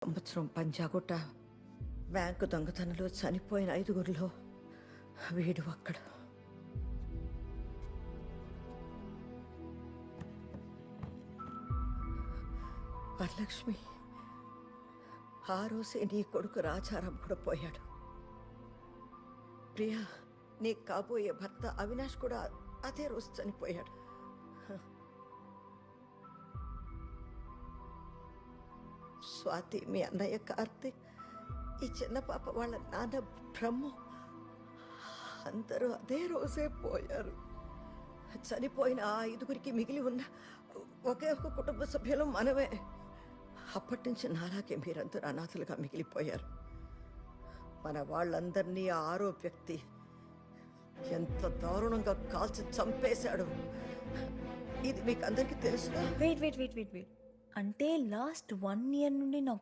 సంవత్సరం పంజాగుట్ట బ్యాంకు దొంగతనంలో చనిపోయిన 5గురిలో వీడు అక్కడ. వరలక్ష్మి, ఆ రోజే నీ కొడుకు రాజారాం కూడా పోయాడు. ప్రియా, నీ కాబోయే భర్త అవినాష్ కూడా అదే రోజు చనిపోయాడు. స్వాతి, మీ అన్నయ్య కార్తీక్, ఈ చిన్న పాప వాళ్ళ నాన్న బ్రహ్మ, అందరూ అదే రోజే పోయారు. చనిపోయిన ఆ 5గురికి మిగిలి ఉన్న ఒకే ఒక కుటుంబ సభ్యులు మనమే. అప్పటి నుంచి నాలాగే మీరందరూ అనాథలుగా మిగిలిపోయారు. మన వాళ్ళందరినీ ఆ 6వ వ్యక్తి ఎంత దారుణంగా కాల్చి చంపేశాడు. ఇది మీకు అందరికీ తెలుసుగా? వెయిట్ అంటే లాస్ట్ 1 year నుండి నాకు